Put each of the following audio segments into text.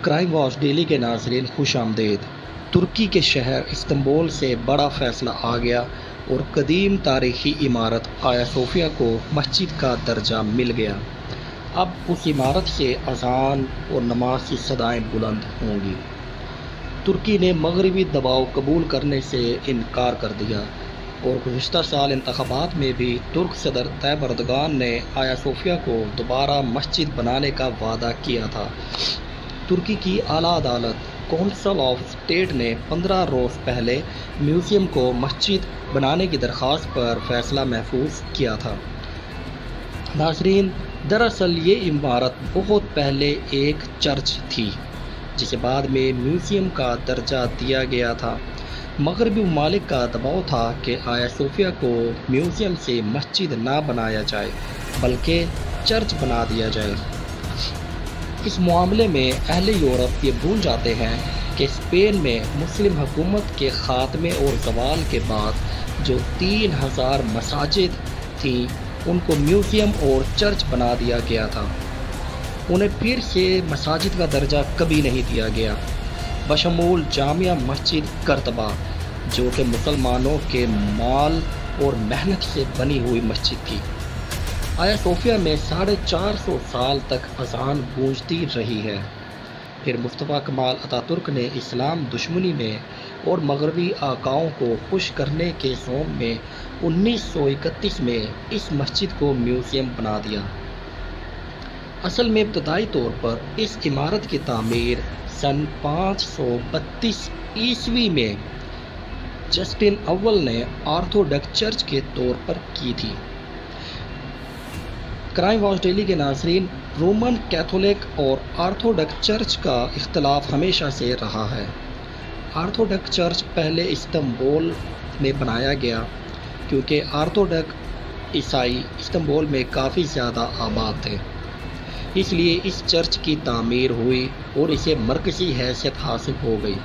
Crime watch daily کے ناظرین خوش آمدید۔ ترکی کے شہر استنبول سے بڑا فیصلہ آ گیا اور قدیم تاریخی عمارت آیا صوفیہ کو مسجد کا درجہ مل گیا۔ اب اس عمارت سے اذان اور نماز کی صدائیں بلند ہوں گی۔ ترکی نے مغربی دباؤ قبول کرنے سے انکار کر دیا اور گزشتہ سال انتخابات میں بھی ترک صدر طیب اردگان نے آیا صوفیہ کو دوبارہ مسجد بنانے کا وعدہ کیا تھا۔ ترکی کی اعلیٰ عدالت کونسل آف اسٹیٹ نے 15 روز پہلے میوزیم کو مسجد بنانے کی درخواست پر فیصلہ محفوظ کیا تھا۔ ناظرین، دراصل یہ عمارت بہت پہلے ایک چرچ تھی جسے بعد میں میوزیم کا درجہ دیا گیا تھا۔ مغربی ممالک کا دباؤ تھا کہ آیا صوفیہ کو میوزیم سے مسجد نہ بنایا جائے بلکہ چرچ بنا دیا جائے۔ اس معاملے میں اہل یورپ یہ بھول جاتے ہیں کہ اسپین میں مسلم حکومت کے خاتمے اور زوال کے بعد جو 3000 مساجد تھیں ان کو میوزیم اور چرچ بنا دیا گیا تھا۔ انہیں پھر سے مساجد کا درجہ کبھی نہیں دیا گیا، بشمول جامع مسجد قرطبہ جو کہ مسلمانوں کے مال اور محنت سے بنی ہوئی مسجد تھی۔ آیا صوفیہ میں 450 سال تک اذان گونجتی رہی ہے۔ پھر مصطفیٰ کمال اتاترک نے اسلام دشمنی میں اور مغربی آقاؤں کو خوش کرنے کے شوق میں 1931 میں اس مسجد کو میوزیم بنا دیا۔ اصل میں ابتدائی طور پر اس عمارت کی تعمیر سن 532 عیسوی میں جسٹن اول نے آرتھوڈکس چرچ کے طور پر کی تھی۔ کرائم واچ ڈیلی کے ناظرین، رومن کیتھولک اور آرتھوڈکس چرچ کا اختلاف ہمیشہ سے رہا ہے۔ آرتھوڈکس چرچ پہلے استنبول میں بنایا گیا کیونکہ آرتھوڈکس عیسائی استنبول میں کافی زیادہ آباد تھے، اس لیے اس چرچ کی تعمیر ہوئی اور اسے مرکزی حیثیت حاصل ہو گئی۔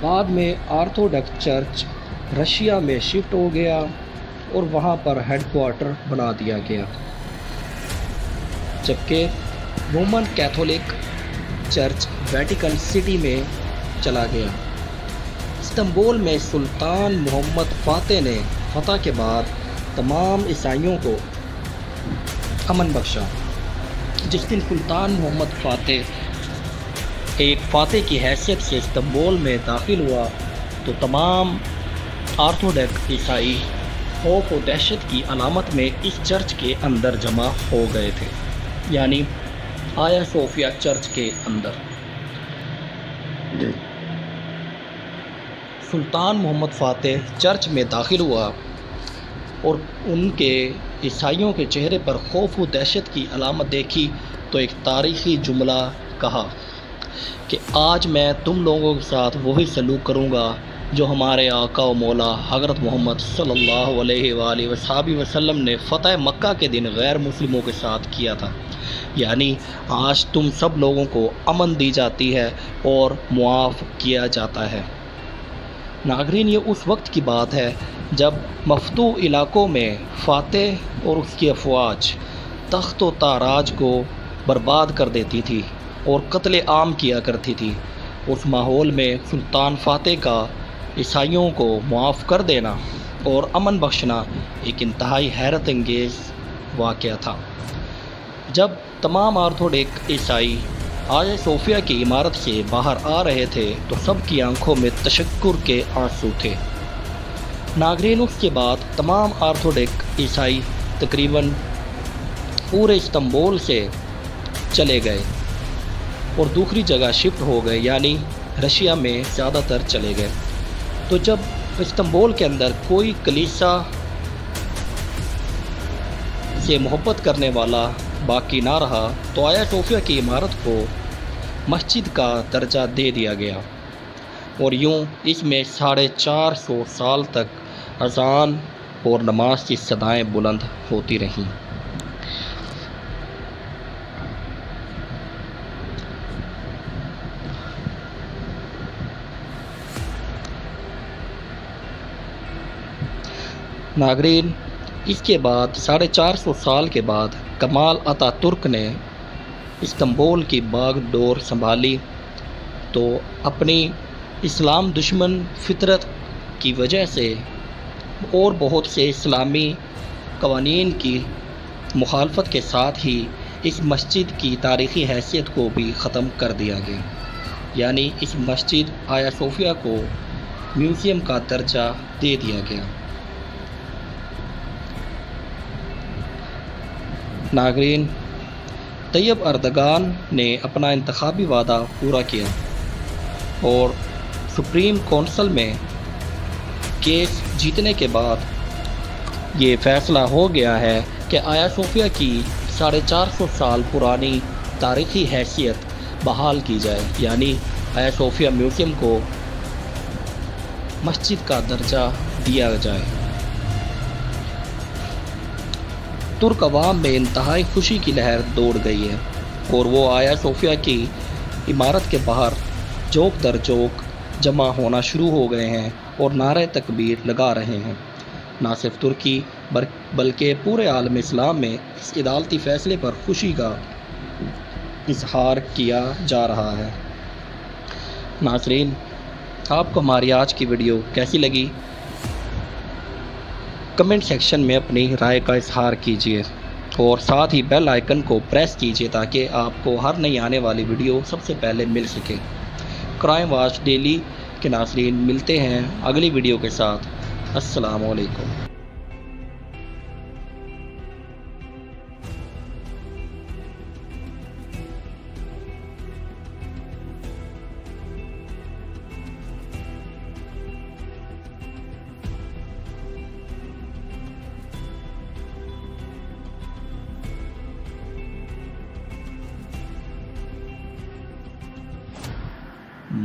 بعد میں آرتھوڈکس چرچ رشیا میں شفٹ ہو گیا اور وہاں پر ہیڈ کوارٹر بنا دیا گیا، جبکہ Roman Catholic church Vatican city میں چلا گیا۔ استنبول میں سلطان محمد فاتح نے فتح کے بعد تمام عیسائیوں کو امن بخشا۔ جس دن سلطان محمد فاتح ایک فاتح کی حیثیت سے استنبول میں داخل ہوا تو تمام آرتھوڈکس عیسائی خوف و دہشت کی علامت میں اس چرچ کے اندر جمع ہو گئے تھے، یعنی آیا صوفیہ چرچ کے اندر۔ سلطان محمد فاتح چرچ میں داخل ہوا اور ان کے عیسائیوں کے چہرے پر خوف و دہشت کی علامت دیکھی تو ایک تاریخی جملہ کہا کہ آج میں تم لوگوں کے ساتھ وہی سلوک کروں گا جو ہمارے آقا و مولا حضرت محمد صلی اللہ علیہ وآلہ وصحبہ وسلم نے فتح مکہ کے دن غیر مسلموں کے ساتھ کیا تھا، یعنی آج تم سب لوگوں کو امن دی جاتی ہے اور معاف کیا جاتا ہے۔ ناظرین، یہ اس وقت کی بات ہے جب مفتوح علاقوں میں فاتح اور اس کی افواج تخت و تاراج کو برباد کر دیتی تھی اور قتل عام کیا کرتی تھی۔ اس ماحول میں سلطان فاتح کا عیسائیوں کو معاف کر دینا اور امن بخشنا ایک انتہائی حیرت انگیز واقعہ تھا۔ جب تمام آرتھوڈکس عیسائی آیا صوفیہ کی عمارت سے باہر آ رہے تھے تو سب کی آنکھوں میں تشکر کے آنسو تھے۔ ناظرین، اس کے بعد تمام آرتھوڈکس عیسائی تقریباً پورے استنبول سے چلے گئے اور دوسری جگہ شفٹ ہو گئے، یعنی رشیا میں زیادہ تر چلے گئے۔ تو جب استنبول کے اندر کوئی کلیسا سے محبت کرنے والا باقی نہ رہا تو آیا صوفیہ کی عمارت کو مسجد کا درجہ دے دیا گیا اور یوں اس میں 450 سال تک اذان اور نماز کی صدائیں بلند ہوتی رہیں۔ ناظرین، اس کے بعد 450 سال کے بعد کمال اتاترک نے استنبول کی باغ ڈور سنبھالی تو اپنی اسلام دشمن فطرت کی وجہ سے اور بہت سے اسلامی قوانین کی مخالفت کے ساتھ ہی اس مسجد کی تاریخی حیثیت کو بھی ختم کر دیا گیا، یعنی اس مسجد آیا صوفیہ کو میوزیم کا درجہ دے دیا گیا۔ ناظرین، طیب اردگان نے اپنا انتخابی وعدہ پورا کیا اور سپریم کونسل میں کیس جیتنے کے بعد یہ فیصلہ ہو گیا ہے کہ آیا صوفیہ کی 450 سال پرانی تاریخی حیثیت بحال کی جائے، یعنی آیا صوفیہ میوزیم کو مسجد کا درجہ دیا جائے۔ ترک عوام میں انتہائی خوشی کی لہر دوڑ گئی ہے اور وہ آیا صوفیہ کی عمارت کے باہر چوک در چوک جمع ہونا شروع ہو گئے ہیں اور نعرہ تکبیر لگا رہے ہیں۔ نہ صرف ترکی بلکہ پورے عالم اسلام میں اس عدالتی فیصلے پر خوشی کا اظہار کیا جا رہا ہے۔ ناظرین، آپ کو ہماری آج کی ویڈیو کیسی لگی؟ کمنٹ سیکشن میں اپنی رائے کا اظہار کیجیے اور ساتھ ہی بیل آئیکن کو پریس کیجیے تاکہ آپ کو ہر نئی آنے والی ویڈیو سب سے پہلے مل سکے۔ کرائم واچ ڈیلی کے ناظرین، ملتے ہیں اگلی ویڈیو کے ساتھ۔ السلام علیکم۔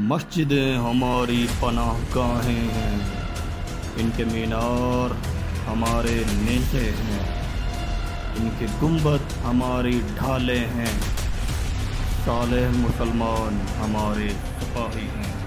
مسجدیں ہماری پناہ گاہیں ہیں، ان کے مینار ہمارے نیزے ہیں، ان کے گنبد ہماری ڈھالیں ہیں، صالح مسلمان ہمارے سپاہی ہیں۔